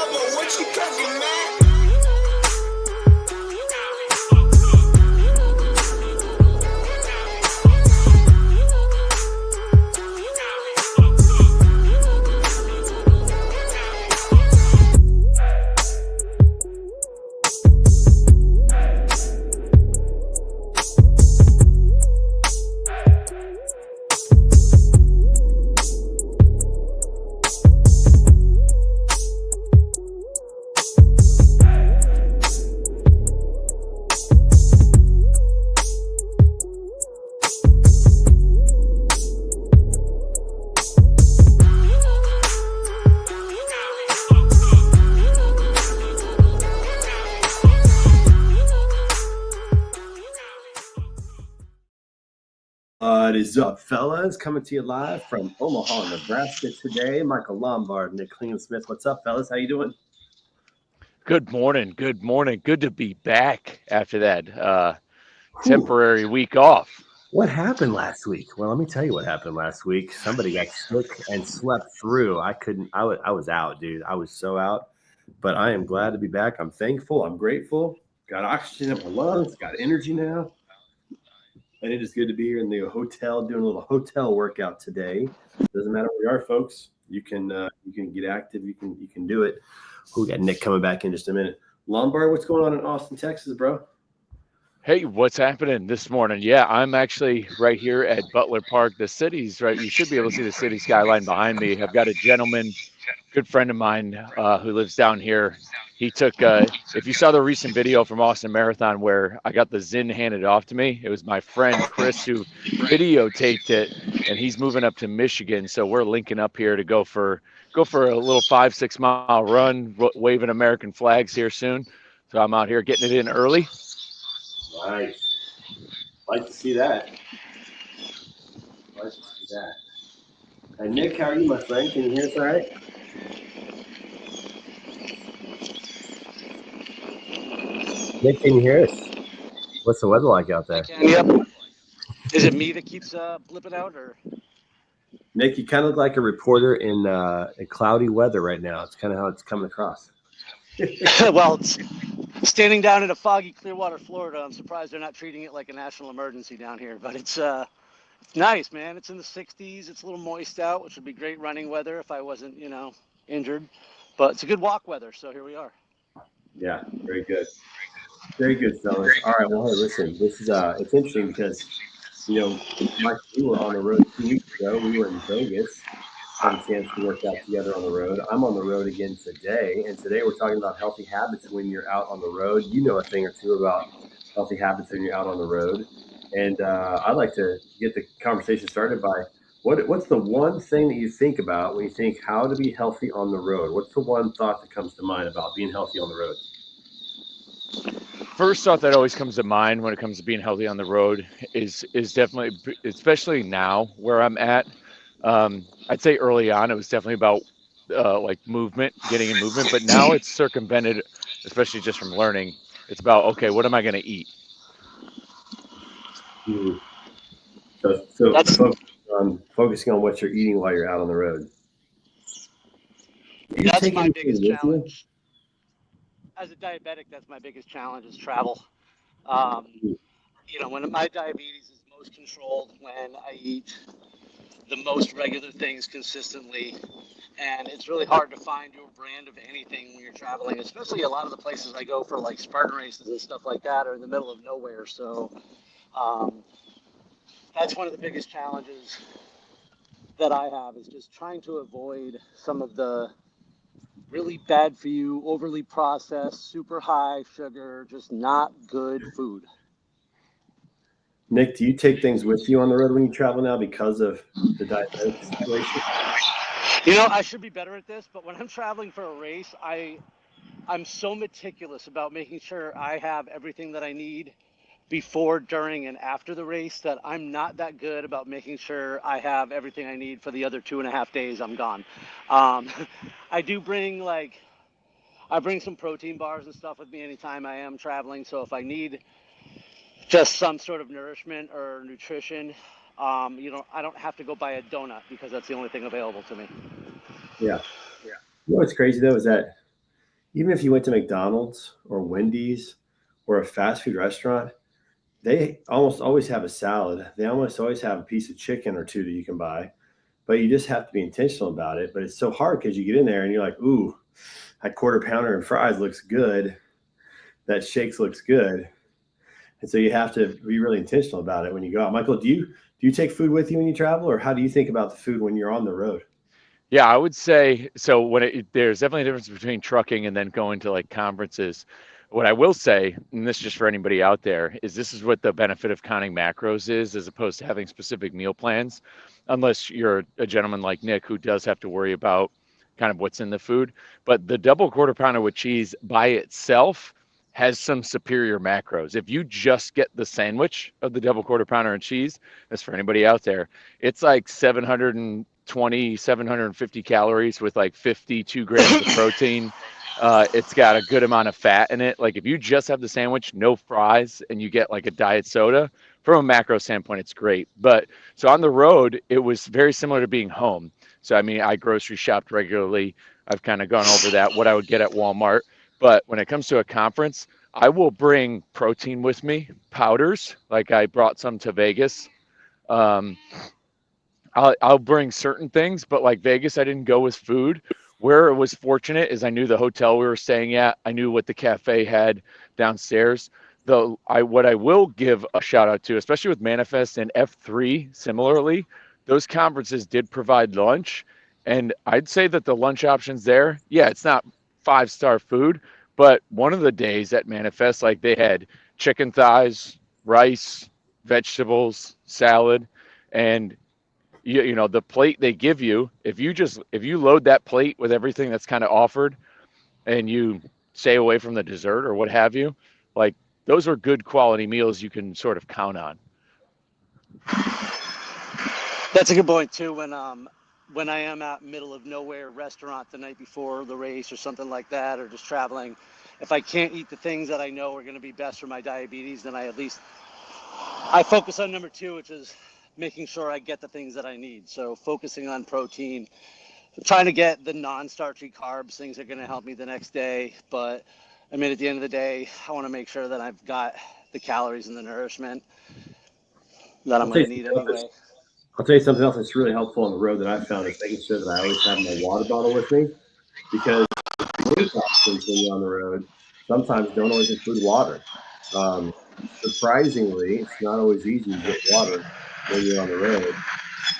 Lombard, what you cooking, man? What is up, fellas? Coming to you live from Omaha, Nebraska today. Michael Lombard, Nick Klingensmith. What's up, fellas? How you doing? Good morning. Good morning. Good to be back after that temporary week off. What happened last week? Well, let me tell you what happened last week. Somebody got sick and slept through. I was out, dude. I was so out. But I am glad to be back. I'm thankful. I'm grateful. Got oxygen in my lungs. Got energy now. And it is good to be here in the hotel doing a little hotel workout today. Doesn't matter where you are, folks. You can get active. You can do it. We got Nick coming back in just a minute. Lombard, what's going on in Austin, Texas, bro? Hey, what's happening this morning? Yeah, I'm actually right here at Butler Park. The city's right. You should be able to see the city skyline behind me. I've got a gentleman, good friend of mine, who lives down here. He took, if you saw the recent video from Austin Marathon where I got the Zin handed off to me, it was my friend Chris who videotaped it, and he's moving up to Michigan. So we're linking up here to go for a little 5-6 mile run, waving American flags here soon. So I'm out here getting it in early. Nice. Like to see that. Like to see that. And Nick, how are you, my friend? Can you hear us all right? Nick, can you hear us? What's the weather like out there? Yep. Is it me that keeps blipping out, or? Nick, you kind of look like a reporter in cloudy weather right now. It's kind of how it's coming across. Well, it's standing down in a foggy Clearwater, Florida. I'm surprised they're not treating it like a national emergency down here. But it's nice, man. It's in the 60s. It's a little moist out, which would be great running weather if I wasn't, injured. But it's a good walk weather, so here we are. Yeah, very good. Very good, fellas. All right, well, hey, listen, this is it's interesting because, Mike, we were on the road 2 weeks ago. We were in Vegas, had a chance to work out together on the road. I'm on the road again today, and today we're talking about healthy habits when you're out on the road. You know a thing or two about healthy habits when you're out on the road, and I'd like to get the conversation started by what's the one thing that you think about when you think how to be healthy on the road? What's the one thought that comes to mind about being healthy on the road? First thought that always comes to mind when it comes to being healthy on the road is definitely, especially now where I'm at. I'd say early on it was definitely about like movement, getting in movement, but now it's circumvented, especially just from learning. It's about, okay, what am I going to eat? So focusing on what you're eating while you're out on the road. That's my biggest challenge. As a diabetic, that's my biggest challenge is travel. When my diabetes is most controlled, when I eat the most regular things consistently, and it's really hard to find your brand of anything when you're traveling, especially a lot of the places I go for like Spartan races and stuff like that are in the middle of nowhere. So that's one of the biggest challenges that I have is just trying to avoid some of the really bad for you, overly processed, super high sugar, just not good food. Nick, do you take things with you on the road when you travel now because of the diabetic situation? I should be better at this, but when I'm traveling for a race, I'm so meticulous about making sure I have everything that I need before, during, and after the race that I'm not that good about making sure I have everything I need for the other 2.5 days I'm gone. I do bring I bring some protein bars and stuff with me anytime I am traveling. So if I need just some sort of nourishment or nutrition, I don't have to go buy a donut because that's the only thing available to me. Yeah. You know what's crazy though is that Even if you went to McDonald's or Wendy's or a fast food restaurant, they almost always have a salad. They almost always have a piece of chicken or two that you can buy, but you just have to be intentional about it. But it's so hard because you get in there and you're like, ooh, that quarter pounder and fries looks good. That shakes looks good. And so you have to be really intentional about it when you go out. Michael, do you take food with you when you travel, or how do you think about the food when you're on the road? Yeah, I would say so. There's definitely a difference between trucking and then going to like conferences. What I will say, and this is just for anybody out there, is this is what the benefit of counting macros is, as opposed to having specific meal plans, unless you're a gentleman like Nick who does have to worry about kind of what's in the food. But the double quarter pounder with cheese by itself has some superior macros. If you just get the sandwich of the double quarter pounder and cheese, that's for anybody out there, it's like 750 calories with like 52 grams of protein. It's got a good amount of fat in it. Like if you just have the sandwich, no fries, and you get like a diet soda, from a macro standpoint, it's great. But so on the road, it was very similar to being home. So I mean, I grocery shopped regularly. I've kind of gone over that, what I would get at Walmart. But when it comes to a conference, I will bring protein with me, powders. Like I brought some to Vegas. Um, I'll bring certain things, but like Vegas, I didn't go with food. Where it was fortunate is I knew the hotel we were staying at. I knew what the cafe had downstairs. Though what I will give a shout out to, especially with Manifest and F3, similarly, those conferences did provide lunch, and I'd say that the lunch options there, yeah, it's not 5-star food, but one of the days at Manifest, like they had chicken thighs, rice, vegetables, salad, and you know the plate they give you, if you load that plate with everything that's kind of offered and you stay away from the dessert or what have you, like those are good quality meals you can sort of count on. That's a good point too. When I am at middle of nowhere restaurant the night before the race or something like that, or just traveling, if I can't eat the things that I know are going to be best for my diabetes, then I focus on number two, which is making sure I get the things that I need. So focusing on protein, trying to get the non-starchy carbs, things that are going to help me the next day. But I mean, at the end of the day, I want to make sure that I've got the calories and the nourishment that I'll I'm tell going you to need something else anyway. I'll tell you something else that's really helpful on the road that I've found is making sure that I always have my water bottle with me because drink options when you're on the road sometimes don't always include water. Um, Surprisingly, it's not always easy to get water when you're on the road.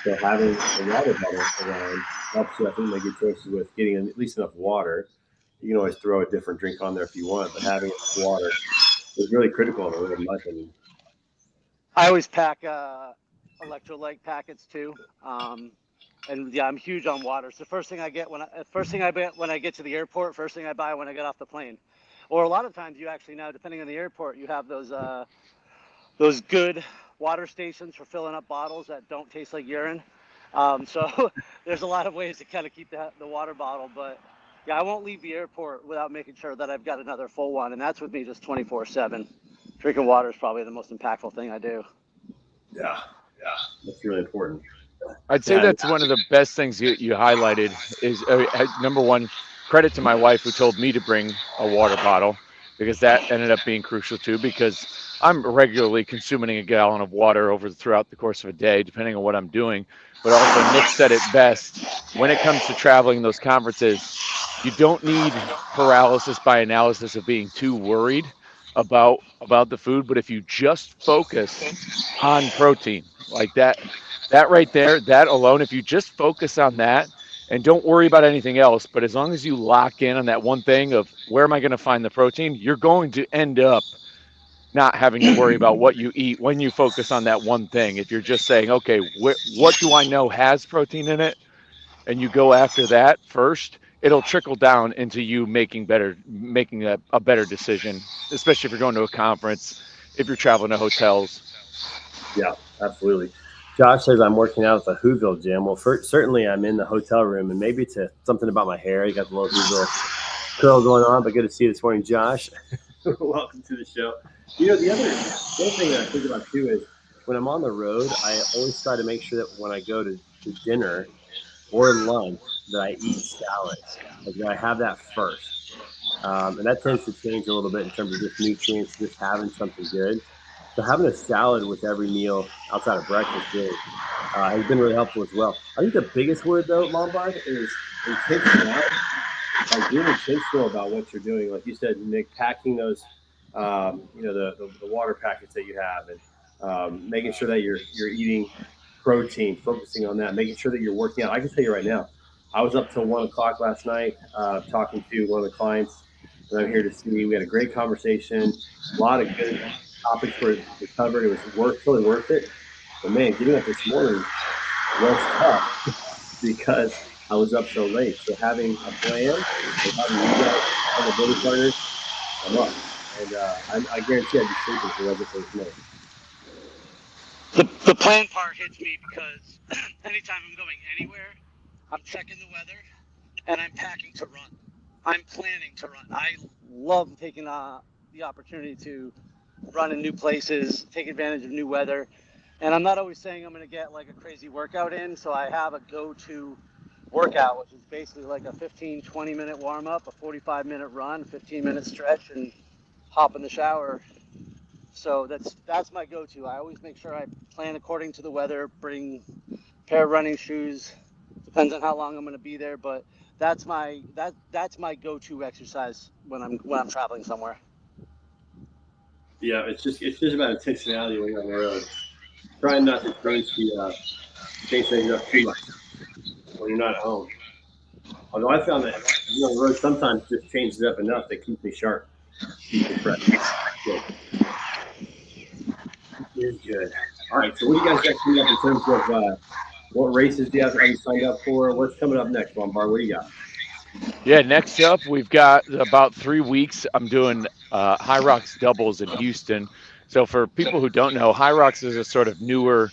So having a water bottle around helps you, I think, make good choices with getting at least enough water. You can always throw a different drink on there if you want, but having enough water is really critical on the road, in my opinion. I always pack electrolyte packets too. And yeah, I'm huge on water. It's the first thing I get first thing I get when I get to the airport. First thing I buy when I get off the plane. Or a lot of times you actually now, depending on the airport, you have those good water stations for filling up bottles that don't taste like urine. So there's a lot of ways to kind of keep the water bottle. But yeah, I won't leave the airport without making sure that I've got another full one, and that's with me just 24/7. Drinking water is probably the most impactful thing I do. Yeah, that's really important. I'd say Yeah, that's one of the best things you highlighted is number one, credit to my wife who told me to bring a water bottle because that ended up being crucial too because I'm regularly consuming a gallon of water throughout the course of a day, depending on what I'm doing. But also Nick said it best when it comes to traveling those conferences, you don't need paralysis by analysis of being too worried about the food, but if you just focus on protein like that right there, that alone, if you just focus on that and don't worry about anything else, but as long as you lock in on that one thing of where am I going to find the protein, you're going to end up not having to worry about what you eat when you focus on that one thing. If you're just saying, okay, what do I know has protein in it? And you go after that first, it'll trickle down into you making a better decision, especially if you're going to a conference, if you're traveling to hotels. yeah, absolutely. Josh says I'm working out at the Whoville gym. Well, certainly I'm in the hotel room, and maybe it's something about my hair. You got the little Whoville curl going on, but good to see you this morning, Josh. Welcome to the show. The other thing that I think about too is when I'm on the road, I always try to make sure that when I go to dinner or lunch that I eat salad. Like that I have that first. And that tends to change a little bit in terms of just nutrients, just having something good. So having a salad with every meal outside of breakfast really has been really helpful as well. I think the biggest word though, Lombard, is intentionality. Like being intentional about what you're doing. Like you said, Nick, packing those, the water packets that you have, and making sure that you're eating protein, focusing on that, making sure that you're working out. I can tell you right now, I was up till 1 o'clock last night talking to one of the clients that I'm here to see. We had a great conversation. A lot of good topics were covered. It was totally worth it. But man, getting up this morning was tough because I was up so late. So having a plan, and having you guys, accountability partners, I'm up. And I guarantee I'd be sleeping if it wasn't for this morning. The plan part hits me because anytime I'm going anywhere, I'm checking the weather and I'm packing to run. I'm planning to run. I love taking the opportunity to run in new places, take advantage of new weather. And I'm not always saying I'm going to get like a crazy workout in. So I have a go-to workout, which is basically like a 15, 20-minute warm-up, a 45-minute run, 15-minute stretch, and hop in the shower. So that's my go-to. I always make sure I plan according to the weather, bring a pair of running shoes. Depends on how long I'm going to be there, but that's my go-to exercise when I'm traveling somewhere. Yeah, it's just about intentionality when you're on the road. Trying not to change things up too much when you're not at home. Although I found that on the road sometimes just changes it up enough that keeps me sharp, keeps me fresh. Good. Is good. All right. So what do you guys got coming up in terms of what races do you have you signed up for? What's coming up next, Lombard? What do you got? Yeah, next up, we've got about 3 weeks. I'm doing High Rocks doubles in Houston. So, for people who don't know, High Rocks is a sort of newer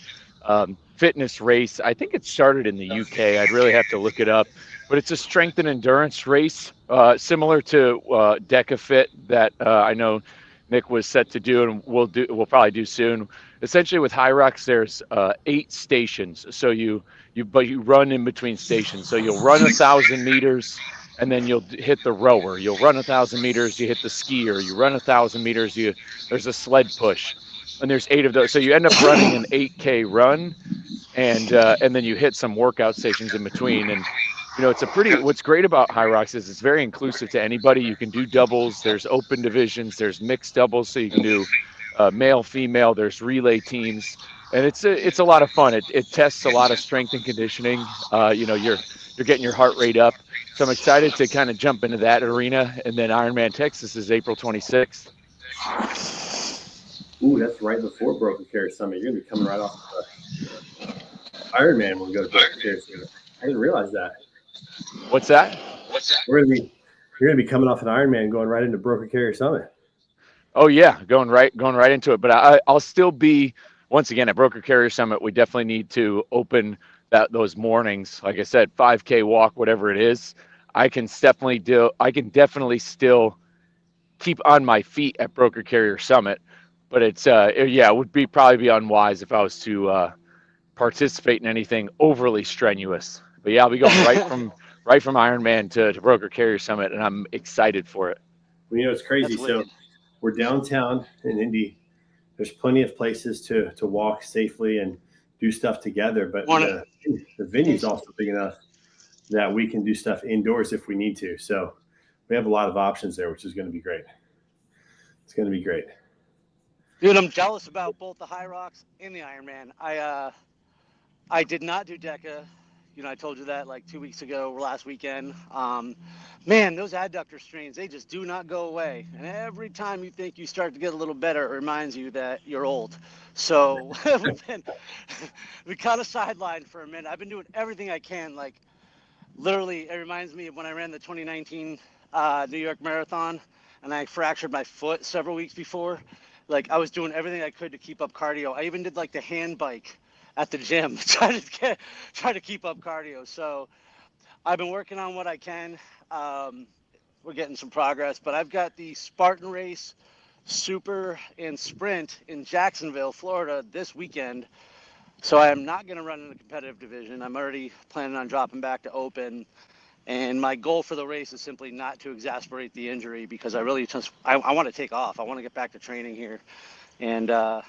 fitness race. I think it started in the UK. I'd really have to look it up. But it's a strength and endurance race, similar to DECA Fit that I know Nick was set to do, and we'll probably do soon. Essentially, with High Rocks, there's 8 stations. So you run in between stations. So you'll run 1,000 meters, and then you'll hit the rower. You'll run 1,000 meters, you hit the skier. You run 1,000 meters, there's a sled push, and there's 8 of those. So you end up running an 8K run, and then you hit some workout stations in between. And it's what's great about High Rocks is it's very inclusive to anybody. You can do doubles. There's open divisions. There's mixed doubles, so you can do male, female. There's relay teams, and it's a lot of fun. It tests a lot of strength and conditioning. You're getting your heart rate up. So I'm excited to kind of jump into that arena. And then Ironman Texas is April 26th. Ooh, that's right before Broken Carrier Summit. You're gonna be coming right off Ironman when we go to Broken Carrier Summit. I didn't realize that. What's that? You're gonna be coming off an Ironman going right into Broken Carrier Summit. Oh yeah, going right into it. But I'll still be once again at Broker Carrier Summit. We definitely need to open those mornings. Like I said, 5K walk, whatever it is. I can definitely still keep on my feet at Broker Carrier Summit. But it would probably be unwise if I was to participate in anything overly strenuous. But yeah, I'll be going right from Ironman to Broker Carrier Summit, and I'm excited for it. Well, it's crazy. So we're downtown in Indy. There's plenty of places to walk safely and do stuff together, but the venue's also big enough that we can do stuff indoors if we need to. So we have a lot of options there, which is going to be great. It's going to be great. Dude, I'm jealous about both the High Rocks and the Ironman. I did not do DECA. I told you that like 2 weeks ago, last weekend. Man, those adductor strains, they just do not go away. And every time you think you start to get a little better, it reminds you that you're old. So we kind of sidelined for a minute. I've been doing everything I can. Like literally, it reminds me of when I ran the 2019 New York Marathon and I fractured my foot several weeks before. Like I was doing everything I could to keep up cardio. I even did like the hand bike at the gym, try to keep up cardio. So I've been working on what I can. We're getting some progress, but I've got the Spartan Race, Super, and Sprint in Jacksonville, Florida this weekend. So I am not going to run in the competitive division. I'm already planning on dropping back to open. And my goal for the race is simply not to exasperate the injury because I really just I want to take off. I want to get back to training here, and but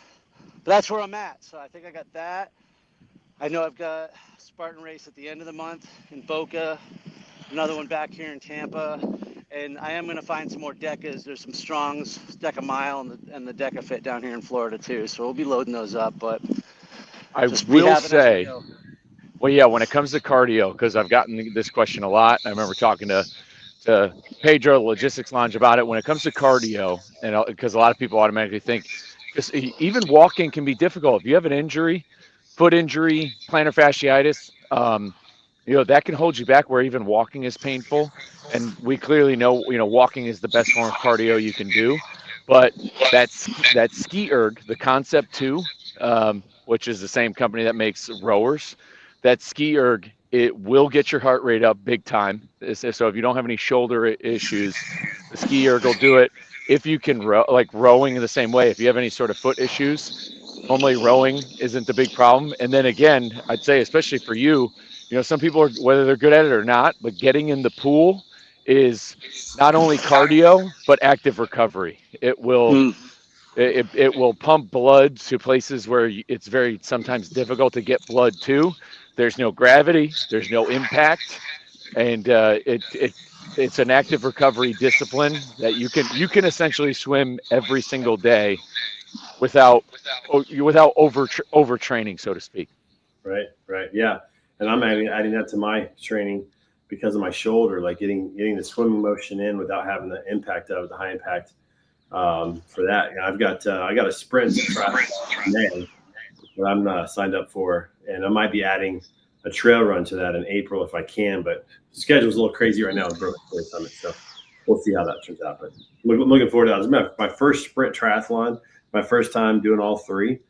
that's where I'm at. So I think I got that. I know I've got Spartan race at the end of the month in Boca, another one back here in Tampa, and I am going to find some more Decas. There's some Strongs, Deca Mile, and the Deca Fit down here in Florida too. So we'll be loading those up. But I just will rehabbing as we say, go. well, yeah, when it comes to cardio, because I've gotten this question a lot. I remember talking to Pedro Logistics Lounge about it. When it comes to cardio, and because a lot of people automatically think, because even walking can be difficult. If you have an injury, foot injury, plantar fasciitis, that can hold you back where even walking is painful. And we clearly know, walking is the best form of cardio you can do. But that ski erg, the Concept 2, which is the same company that makes rowers, that ski erg, it will get your heart rate up big time. So if you don't have any shoulder issues, the ski erg will do it. If you can rowing in the same way, if you have any sort of foot issues, normally rowing isn't the big problem. And then again, I'd say, especially for you, some people are, whether they're good at it or not, but getting in the pool is not only cardio, but active recovery. It will pump blood to places where it's very sometimes difficult to get blood to. There's no gravity, there's no impact, and it's an active recovery discipline that you can essentially swim every single day without overtraining, so to speak. Right. Yeah. And I'm adding that to my training because of my shoulder, like getting the swimming motion in without having the impact of the high impact. For that, I got a sprint today that I'm signed up for, and I might be adding a trail run to that in April if I can. But the schedule's a little crazy right now with Broken Sword Summit, so we'll see how that turns out. But looking forward to that. It's my first sprint triathlon, my first time doing all three,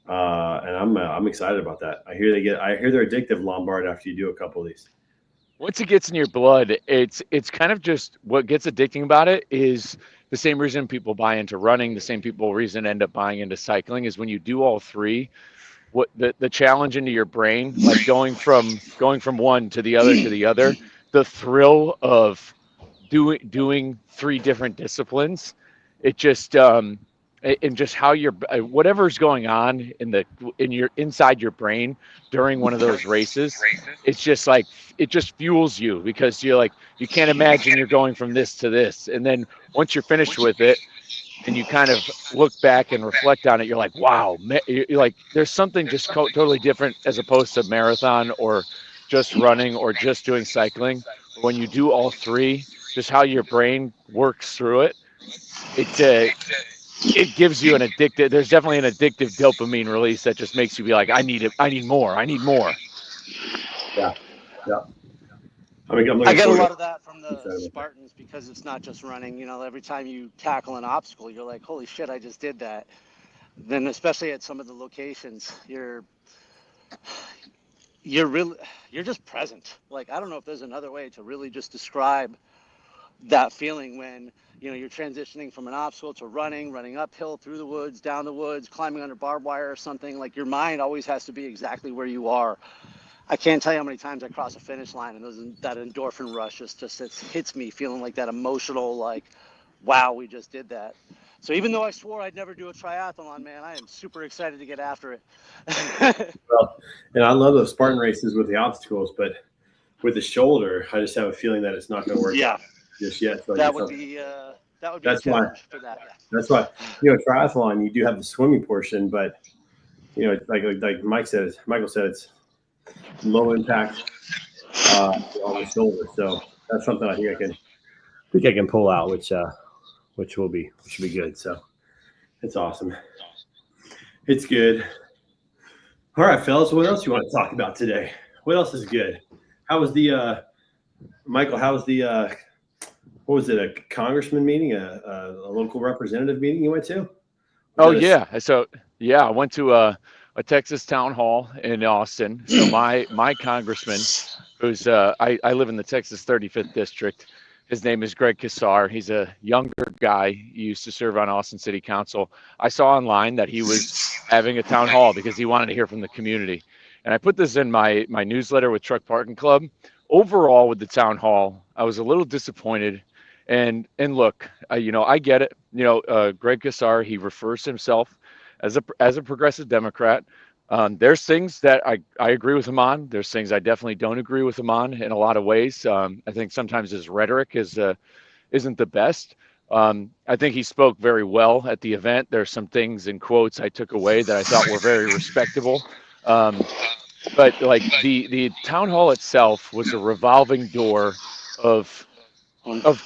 and I'm excited about that. I hear they're addictive, Lombard, after you do a couple of these. Once it gets in your blood, it's kind of just what gets addicting about it is the same reason people buy into running, the same reason end up buying into cycling is when you do all three, what the challenge into your brain, like going from one to the other, the thrill of doing three different disciplines, it just and just how whatever's going on inside your brain during one of those races, it's just like it just fuels you because you're like you can't imagine you're going from this to this, and then once you're finished with it and you kind of look back and reflect on it, you're like, wow, you're like there's something just totally different as opposed to marathon or just running or just doing cycling. When you do all three, just how your brain works through it, it gives you there's definitely an addictive dopamine release that just makes you be like, I need more. Yeah. I get a lot of that from the Spartans because it's not just running. Every time you tackle an obstacle, you're like, holy shit, I just did that. Then especially at some of the locations, you're just present. Like, I don't know if there's another way to really just describe that feeling when you're transitioning from an obstacle to running uphill through the woods, down the woods, climbing under barbed wire or something. Like, your mind always has to be exactly where you are. I can't tell you how many times I cross a finish line and that endorphin rush just hits me, feeling like that emotional, like, wow, we just did that. So even though I swore I'd never do a triathlon, man, I am super excited to get after it. Well, and I love those Spartan races with the obstacles, but with the shoulder, I just have a feeling that it's not going to work out just yet. So that would be a challenge for that. Yeah. That's why, triathlon, you do have the swimming portion, but like Michael said, it's low impact on the shoulder. So that's something I think I can pull out, which will be good. So it's awesome. It's good. All right, fellas, what else you want to talk about today? What else is good? How was the Michael? How was the what was it? A congressman meeting, a local representative meeting you went to? So I went to a Texas town hall in Austin. So my congressman, who's I live in the Texas 35th district. His name is Greg Kassar. He's a younger guy. He used to serve on Austin City Council. I saw online that he was having a town hall because he wanted to hear from the community. And I put this in my newsletter with Truck Parking Club. overall with the town hall, I was a little disappointed. And look, I get it. Greg Kassar, he refers to himself as a progressive Democrat. There's things that I agree with him on. There's things I definitely don't agree with him on in a lot of ways. I think sometimes his rhetoric isn't the best. I think he spoke very well at the event. There's some things in quotes I took away that I thought were very respectable. Um, but like the town hall itself was a revolving door of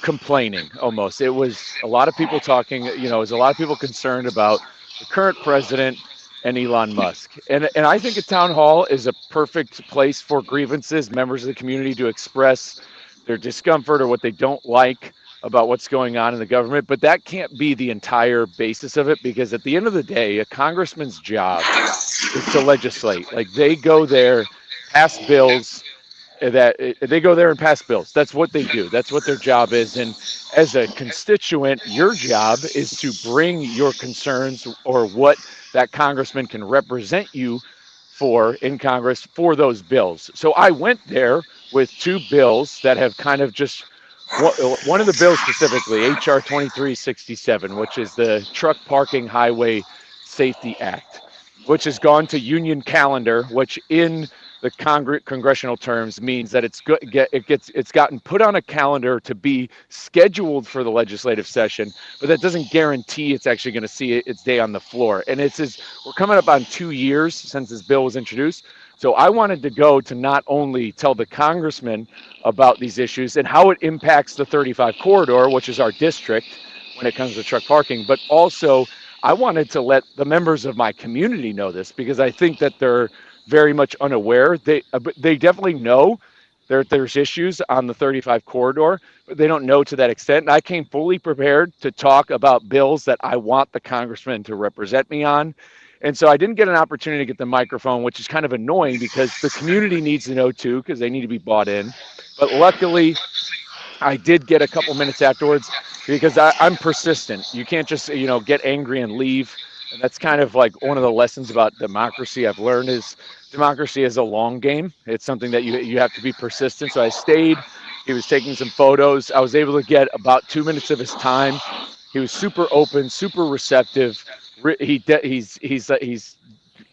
complaining almost. It was a lot of people talking, it was a lot of people concerned about the current president and Elon Musk. And I think a town hall is a perfect place for grievances, members of the community to express their discomfort or what they don't like about what's going on in the government. But that can't be the entire basis of it, because at the end of the day, a congressman's job is to legislate. Like, they go there, pass bills, they go there and pass bills. That's what they do. That's what their job is. And as a constituent, your job is to bring your concerns or what that congressman can represent you for in Congress for those bills. So I went there with two bills that have kind of just one of the bills specifically, HR 2367, which is the Truck Parking Highway Safety Act, which has gone to union calendar, which in the congressional terms means that it's gotten put on a calendar to be scheduled for the legislative session, but that doesn't guarantee it's actually going to see its day on the floor. And we're coming up on 2 years since this bill was introduced. So I wanted to go to not only tell the congressman about these issues and how it impacts the 35 corridor, which is our district when it comes to truck parking, but also I wanted to let the members of my community know this, because I think that they're very much unaware. They definitely know there's issues on the 35 corridor, but they don't know to that extent. And I came fully prepared to talk about bills that I want the congressman to represent me on. And so I didn't get an opportunity to get the microphone, which is kind of annoying because the community needs to know too, because they need to be bought in. But luckily, I did get a couple minutes afterwards, because I'm persistent. You can't just, get angry and leave. And that's kind of like one of the lessons about democracy I've learned is democracy is a long game. It's something that you have to be persistent. So I stayed. He was taking some photos. I was able to get about 2 minutes of his time. He was super open, super receptive. He's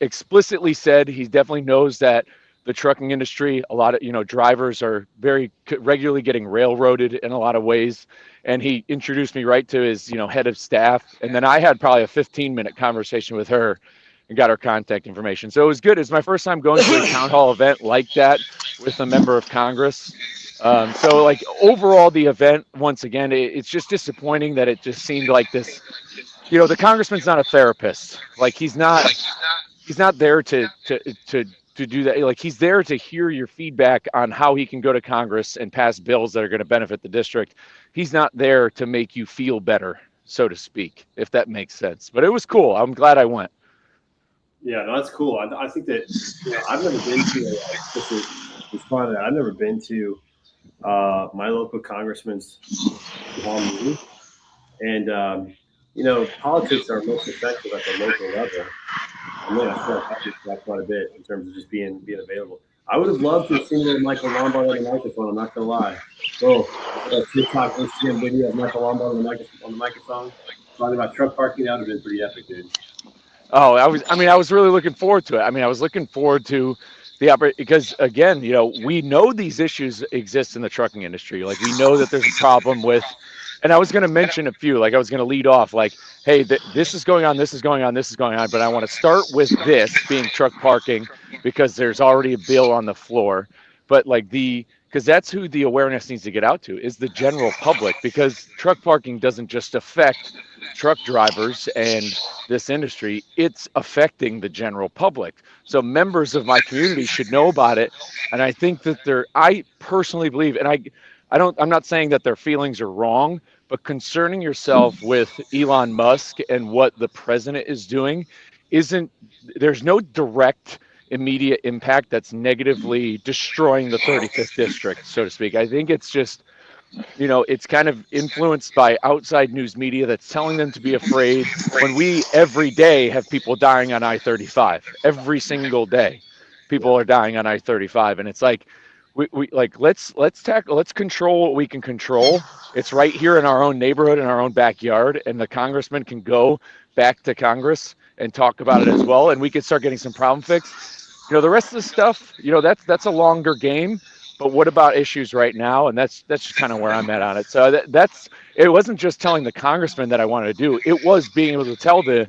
explicitly said he definitely knows that the trucking industry, a lot of drivers are very regularly getting railroaded in a lot of ways. And he introduced me right to his head of staff, and then I had probably a 15-minute conversation with her and got her contact information. So it was good. It's my first time going to a town hall event like that with a member of Congress. So like overall, the event, once again, it's just disappointing that it just seemed like this. The congressman's not a therapist. Like he's not there to do that. Like he's there to hear your feedback on how he can go to Congress and pass bills that are going to benefit the district. He's not there to make you feel better, so to speak, if that makes sense. But it was cool. I'm glad I went. Yeah, no, that's cool. I think that I've never been to respond to that. I've never been to my local congressman's meeting, and politics are most effective at the local level. I mean, I feel that quite a bit in terms of just being available. I would have loved to have seen Michael Lombard on the microphone. I'm not gonna lie. TikTok, Instagram video of Michael Lombard on the microphone talking about truck parking. That would have been pretty epic, dude. Oh, I was really looking forward to it. I was looking forward to the because again, we know these issues exist in the trucking industry. Like we know that there's a problem with, and I was going to mention a few, like I was going to lead off like, hey, this is going on, this is going on, this is going on. But I want to start with this being truck parking because there's already a bill on the floor. But like because that's who the awareness needs to get out to is the general public, because truck parking doesn't just affect truck drivers and this industry, it's affecting the general public. So members of my community should know about it. And I think that I personally believe, and I'm not saying that their feelings are wrong, but concerning yourself with Elon Musk and what the president is doing there's no direct immediate impact that's negatively destroying the 35th district, so to speak. I think it's just, it's kind of influenced by outside news media that's telling them to be afraid when we every day have people dying on I-35. Every single day, people are dying on I-35. And it's like, we like let's control what we can control. It's right here in our own neighborhood, in our own backyard, and the congressman can go back to Congress and talk about it as well, and we can start getting some problem fixed. The rest of the stuff, that's a longer game. But what about issues right now? And that's just kind of where I'm at on it. So that's it. Wasn't just telling the congressman that I wanted to do. It was being able to tell the,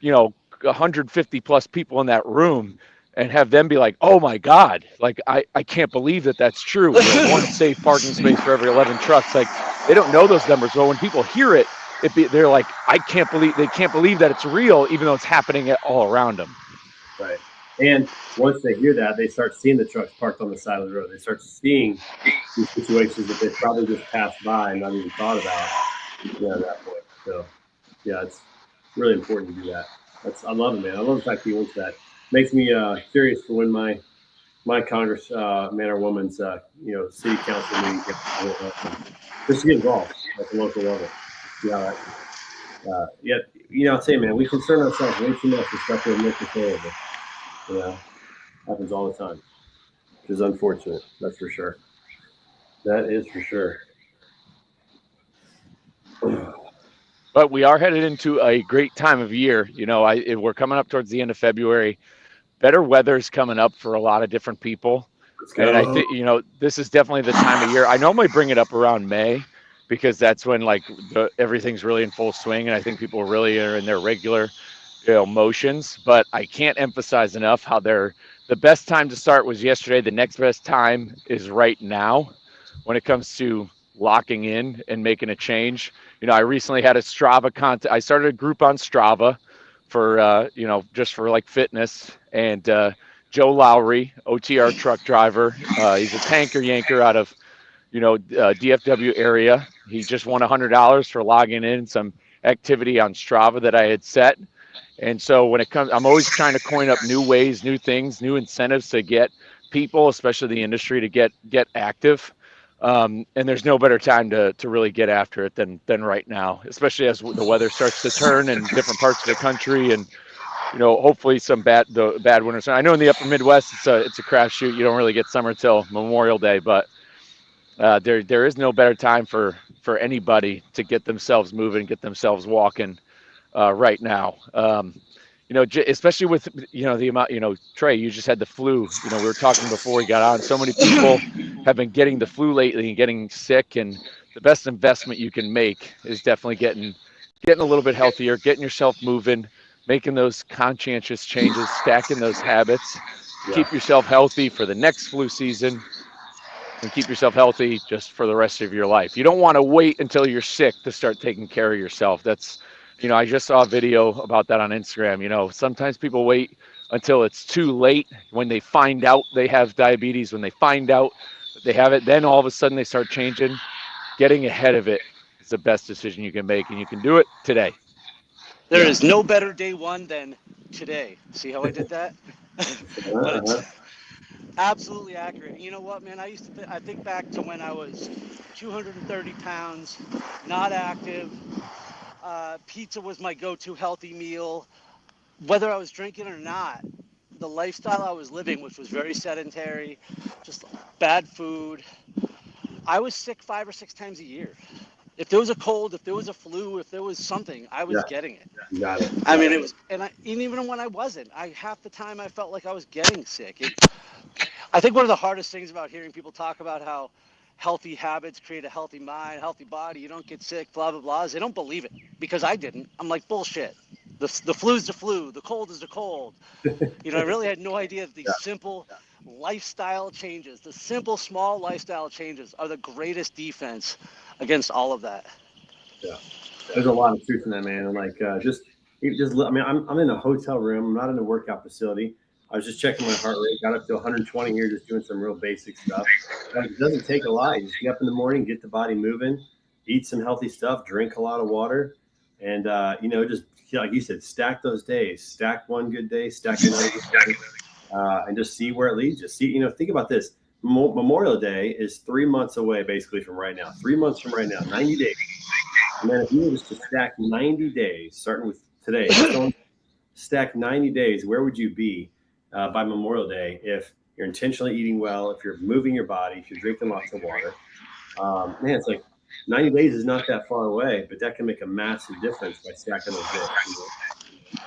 150 plus people in that room and have them be like, oh my God, like I can't believe that that's true. One safe parking space for every 11 trucks. Like they don't know those numbers. But when people hear it, they're like, they can't believe that it's real, even though it's happening all around them. Right. And once they hear that, they start seeing the trucks parked on the side of the road. They start seeing these situations that they probably just passed by and not even thought about at that point. So, yeah, it's really important to do that. I love it, man. I love the fact that he wants that. Makes me curious for when my Congress man or woman's city council meeting just to get involved at the local level. Yeah, I'll say, man, we concern ourselves way too much with stuff that makes us horrible. Happens all the time, which is unfortunate. That's for sure. That is for sure. But we are headed into a great time of year. We're coming up towards the end of February. Better weather's coming up for a lot of different people. And I think, this is definitely the time of year. I normally bring it up around May because that's when everything's really in full swing. And I think people really are in their regular, motions. But I can't emphasize enough how the best time to start was yesterday. The next best time is right now when it comes to locking in and making a change. I recently had a Strava contest. I started a group on Strava for, just for like fitness. And Joe Lowry, OTR truck driver, he's a tanker yanker out of, DFW area. He just won $100 for logging in some activity on Strava that I had set. And so when it comes, I'm always trying to coin up new ways, new things, new incentives to get people, especially the industry, to get active. And there's no better time to really get after it than right now, especially as the weather starts to turn in different parts of the country, and hopefully some bad winters. I know in the upper Midwest it's a crapshoot. You don't really get summer till Memorial Day, but there is no better time for anybody to get themselves moving, get themselves walking right now. Especially with, the amount, Trey, you just had the flu. We were talking before we got on. So many people have been getting the flu lately and getting sick. And the best investment you can make is definitely getting a little bit healthier, getting yourself moving, making those conscientious changes, stacking those habits, keep yourself healthy for the next flu season and keep yourself healthy just for the rest of your life. You don't want to wait until you're sick to start taking care of yourself. That's, I just saw a video about that on Instagram. Sometimes people wait until it's too late when they find out they have diabetes, when they find out that they have it, then all of a sudden they start changing. Getting ahead of it is the best decision you can make, and you can do it today. There is no better day one than today. See how I did that? But it's absolutely accurate. You know what, man? I think back to when I was 230 pounds, not active. Pizza was my go-to healthy meal. Whether I was drinking or not, the lifestyle I was living, which was very sedentary, just bad food, I was sick 5 or 6 times a year. If there was a cold, if there was a flu, if there was something, I was getting it. Got it. I mean, it was, and even when I wasn't, half the time I felt like I was getting sick. I think one of the hardest things about hearing people talk about how healthy habits create a healthy mind, healthy body, you don't get sick, blah, blah, blah, is they don't believe it, because I didn't. I'm like, bullshit. The flu's the flu, the cold is the cold. I really had no idea that these simple lifestyle changes, the simple, small lifestyle changes are the greatest defense against all of that. Yeah, there's a lot of truth in that, man. And I mean, I'm in a hotel room. I'm not in a workout facility. I was just checking my heart rate, got up to 120 here, just doing some real basic stuff. It doesn't take a lot. You just get up in the morning, get the body moving, eat some healthy stuff, drink a lot of water, and just like you said, stack those days. Stack one good day, stack another good day, and just see where it leads you. Think about this. Memorial Day is 3 months away, basically, from right now. 3 months from right now, 90 days. And then if you were just to stack 90 days, starting with today, stack 90 days, where would you be by Memorial Day if you're intentionally eating well, if you're moving your body, if you're drinking lots of water, man, it's like 90 days is not that far away, but that can make a massive difference by stacking those days.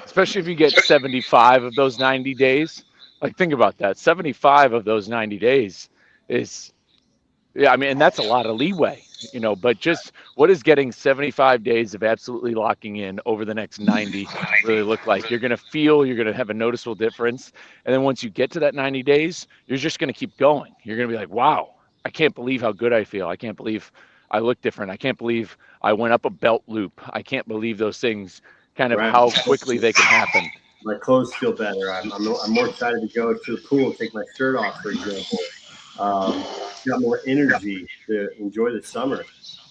Especially if you get 75 of those 90 days. Like, think about that. 75 of those 90 days is, yeah, I mean, and that's a lot of leeway, but just what is getting 75 days of absolutely locking in over the next 90 really look like? You're going to have a noticeable difference. And then once you get to that 90 days, you're just going to keep going. You're going to be like, wow, I can't believe how good I feel. I can't believe I look different. I can't believe I went up a belt loop. I can't believe those things, kind of how quickly they can happen. My clothes feel better. I'm more excited to go to the pool and take my shirt off, for example. Got more energy to enjoy the summer.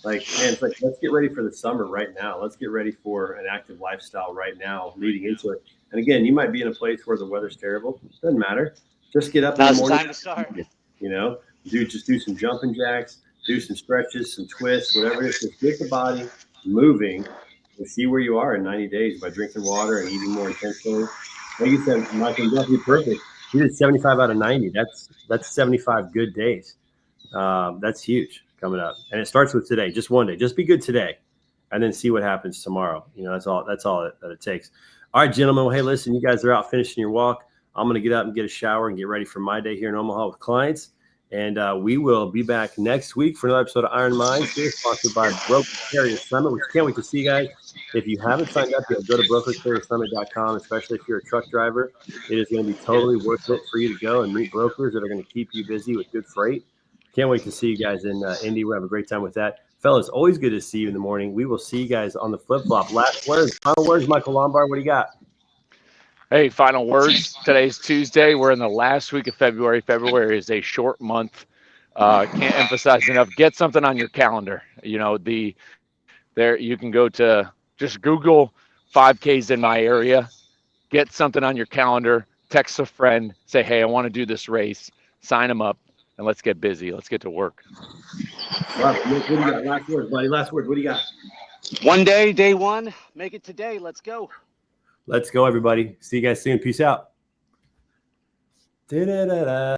Like, man, it's like, let's get ready for the summer right now. Let's get ready for an active lifestyle right now leading into it. And again, you might be in a place where the weather's terrible. Doesn't matter. Just get up in the morning. Time to start. Just do some jumping jacks, do some stretches, some twists, whatever it is. Just get the body moving and see where you are in 90 days by drinking water and eating more intentionally. Like you said, Michael, definitely perfect. You did 75 out of 90. That's 75 good days. That's huge coming up. And it starts with today, just one day. Just be good today and then see what happens tomorrow. That's all that it takes. All right, gentlemen. Well, hey, listen, you guys are out finishing your walk. I'm going to get up and get a shower and get ready for my day here in Omaha with clients. And we will be back next week for another episode of Iron Minds, here, sponsored by Broker Carrier Summit, which can't wait to see you guys. If you haven't signed up yet, go to brokercarriersummit.com, especially if you're a truck driver. It is going to be totally worth it for you to go and meet brokers that are going to keep you busy with good freight. Can't wait to see you guys in Indy. We'll have a great time with that. Fellas, always good to see you in the morning. We will see you guys on the flip-flop. Last words, final words, Michael Lombard, what do you got? Hey, final words. Today's Tuesday. We're in the last week of February. February is a short month. Can't emphasize enough. Get something on your calendar. There you can go to just Google 5Ks in my area. Get something on your calendar. Text a friend. Say, hey, I want to do this race. Sign them up, and let's get busy. Let's get to work. What do you got? Last words, buddy. Last words. What do you got? One day, day one. Make it today. Let's go. Let's go, everybody. See you guys soon. Peace out. Da-da-da-da.